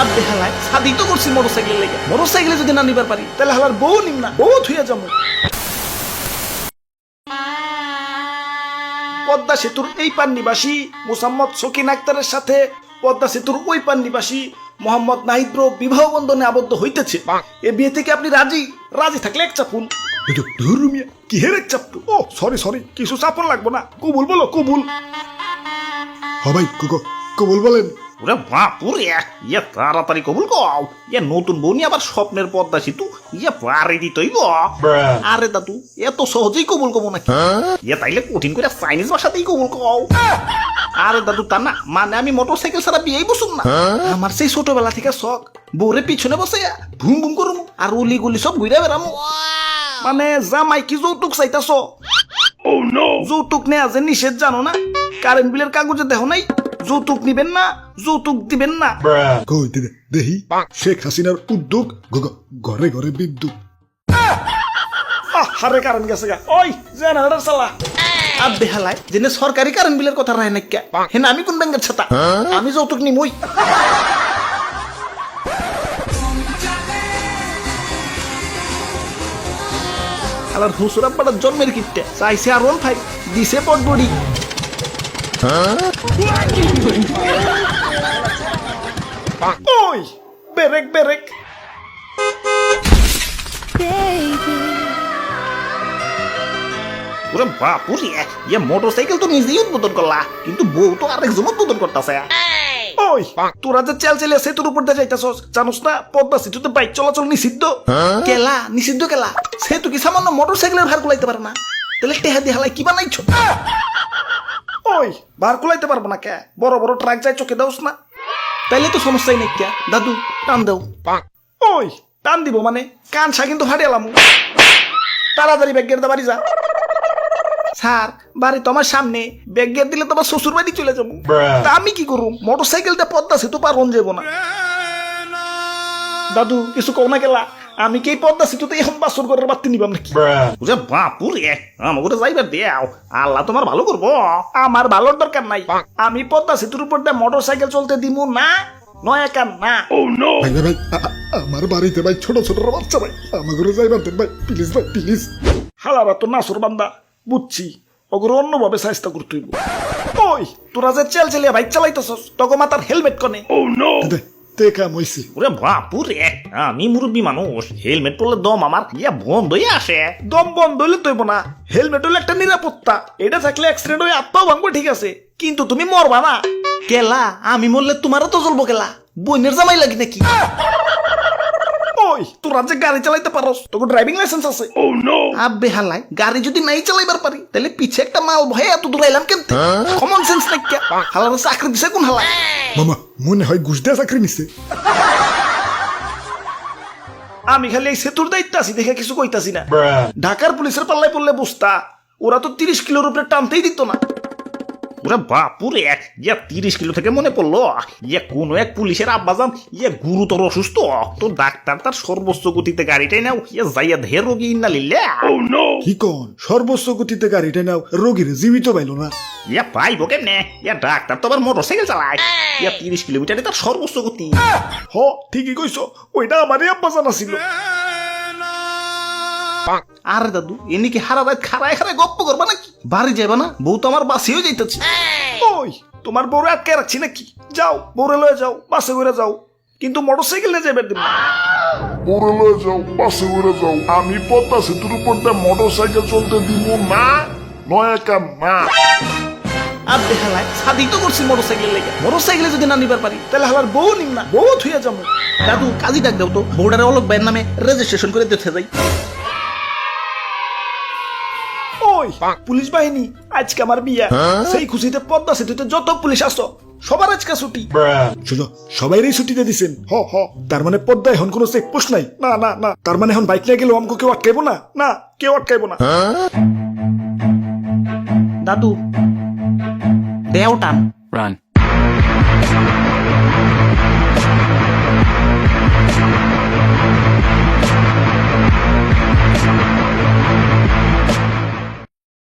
আর দেখালায় সাদি তো করছি মোটরসাইকেল লেগে, মোটরসাইকেলে যদি না নিবার পারি তাহলে হালার বউ নিম না, বউ থুইয়া যাবো। পদ্মা সেতুর এই পার নিবাসী মোসাম্মদ শকিন আক্তারের সাথে পদ্মা সেতুর ওই পার নিবাসী মোহাম্মদ নাহিদ বিবাহ বন্ধনে আবদ্ধ হইতেছে। এ বিয়ে থেকে আপনি রাজি? রাজি থাকলে এক চাপুন। কি হের এক চাপটু? ও সরি কিছু চাপন লাগবো না, কবুল বলো কবুল। ভাই কবুল বলেন। ওরে বাপুরে, ইয়ে তাড়াতাড়ি কবুল কও। ইয়ে নতুন বউনি আবার স্বপ্নের পদ্মা সেতু, ইয়ে পারে দিতইব। আরে দাদু এত সহজেই কবুল কব নাকি? ইয়ে তাইলে কঠিন করে চাইনিজ ভাষাতেই কবুল কও। আরে দাদু তা না, মানে আমি মোটরসাইকেল ছাড়া বিয়েই বসুন না। আমার সেই ছোটবেলা থেকে শখ বউরে পিছনে বসে ভুম ভুম করুম আর উলি গুলি সব ঘুরে বেড়ামো। মানে জামাই কি যৌতুক চাইতাছ? যৌতুক নেয়া যে নিষেধ জানো না? কারেন্ট বিলের কাগজে দেখো নাই যৌতুক নিবেন না, যৌতুক দিবেন না। কই দেহি শেখ হাসিনার উদ্যোগ, ঘরে ঘরে বিদ্যুৎ। হারে কারেন্ট গেছে গা, ওই জেনারেটর চালা। আর বেহালায় যেন সরকারি কারেন্ট বিলের কথা রায় নাকি? হেন আমি কোন ব্যাংকের ছাতা? আমি যৌতুক নিমই। আলার হুসুর আব্বাটার জন্মের কিপটে চাইছে আর 15 দিছে পটবড়ি। ওই বেরেক বেরেক। ওরে বাপুরে, ইয়ে মোটরসাইকেল তো নিজেই উদ্বোধন করলা, কিন্তু বউ তো আরেকজন উদ্বোধন করতেছে। ওই তোরা যে চেল চেলে সেতুর উপর দিয়ে যাইতাছস, জানোস না পদ্মা সেতুতে বাইক চলাচল নিষিদ্ধ? কেলা নিষিদ্ধ কেলা? সেতু কি সামান্য মোটরসাইকেলের ভার কুলাইতে পারে না? তাহলে টেহা দিয়ে হালাই কি বানাইছো? ওই ভার কুলাইতে পারবো না কে? বড় বড় ট্রাক যায় চোখে দাওস না? তাইলে তো সমস্যাই নেই কে। দাদু টান দাও। ওই টান দিব মানে কানসা কিন্তু ফাটিয়ালাম। তাড়াতাড়ি ব্যাগ গের দা বাড়ি যা। স্যার বাড়ি তোমার সামনে, ব্যাগ গেট দিলে তোমার শ্বশুর বাড়ি চলে যাবো। তা আমি কি করবো? মোটরসাইকেলটা পদ্মা সেতু পার হন যাবো না। দাদু কিছু কও না গেলা, আমি কি পদ্মা সেতুতে এখন বাসর করে বাড়তে নিবাম নাকি? বাপুরে আমাকে যাইবার দেও, আল্লাহ তোমার ভালো করবো। আমার ভালোর দরকার নাই, আমি পদ্মা সেতুর উপর দিয়ে মোটরসাইকেল চলতে দিব না। নয়া কান না। ভাই আমার বাড়িতে ভাই ছোট ছোট বাচ্চা ভাই, আমাকে যাইবার দেন ভাই প্লিজ ভাই প্লিজ। হালারা তো নাসর বান্দা, বুঝছি ওগুলো অন্যভাবে চেষ্টা করতে হইব। ওই তোরা যে চেল চেলিয়া বাইক চালাইতেছস তখন মাথার হেলমেট কনে? কাম হইছে। ওরে বাপুরে, আমি মুরব্বী মানুষ, হেলমেট পরলে দম আমার ইয়া বন্ধ হয়ে আসে। দম বন্ধ হইলে তৈব না, হেলমেট হলে একটা নিরাপত্তা। এটা থাকলে অ্যাক্সিডেন্ট হয়ে আত্মাও ভাঙবো ঠিক আছে, কিন্তু তুমি মরবা না। কেলা আমি মরলে তোমারও তো জ্বলবো কেলা, বইনের জামাই লাগি নাকি? ওই তোরা যে গাড়ি চালাইতে পারস, তোকে ড্রাইভিং লাইসেন্স আছে? আব্বে হালাই গাড়ি যদি নাই চালাইবার পারি তাহলে পিছে একটা মাল ভয়ে এত দূর আইলাম কেমতে? কমন সেন্স নাই কে? হালার চাকরি দিছে কোন হালা? মামা মনে হয় ঘুষ দেয়া চাকরি নিছে। আমি খালি এই সেতুর দায়িত্ব আছি দেখে কিছু কইতাছি না। ঢাকার পুলিশের পাল্লায় পড়লে বুঝতা, ওরা তো 30 কিলোর উপরে টানতেই দিত না। ওরা বাপুরে, ইয়া 30 কিলো থেকে মনে পড়লো, ইয়া কোনো এক পুলিশের আব্বাজান ইয়া গুরুতর অসুস্থ, তো ডাক্তার তার সর্বোচ্চ গতিতে গাড়িটাই নাও ইয়া যাইয়া ধের রোগী ইন্না লিল্লা। কি কোন সর্বোচ্চ গতিতে গাড়িটা নাও, রোগীর জীবিত পাইলো না? ইয়া পাইবো কেমনে? ইয়া ডাক্তার তো আবার মোটরসাইকেল চালায়, ইয়া 30 কিলোমিটারে তার সর্বোচ্চ গতি। হ ঠিকই কইছো, ওইটা আমারই আব্বাজান ছিল। আরে দাদু এনে কি হারা রাত খারায় খারায় গপ্প করবা নাকি? বাড়ি যাইবা না? বউ তো আমার বাসেও যাইতেছে। ওই তোমার বউরে আটকে রাখছি নাকি? যাও বউরে লয়ে যাও, বাসে করে যাও, কিন্তু মোটরসাইকেল নিয়ে যাইবার দিন না। বউরে লয়ে যাও, বাসে করে যাও, আমি পদ্মা সেতুর উপর দিয়ে মোটরসাইকেল চলতে দিব না। নয়া কাম না। আর দেখালায় সাদি তো করছি মোটরসাইকেল লেগে, মোটরসাইকেলে যদি না নিবার পারি তাহলে হালার বউ নিম না, বউ থুইয়া যাবো। দাদু কাজী ডাক দাও তো, বউডারে অলক ভাইয়ের নামে রেজিস্ট্রেশন করে দিতে যাই। ওই পুলিশ বাহিনী আজকে আমার বিয়া, সেই খুশিতে পদ্মা সেতুতে যত পুলিশ আসো সবার আজকে ছুটি। শুনো সবাইরই ছুটিতে দিছেন? হ তার মানে পদ্মায় এখন কোনো চেকপোস্ট নাই? না না না, তার মানে এখন বাইক নিয়ে গেলেও আমাকে কেউ আটকাইবো না? না কেউ আটকাইবো না। দাদু দেও টান। Run.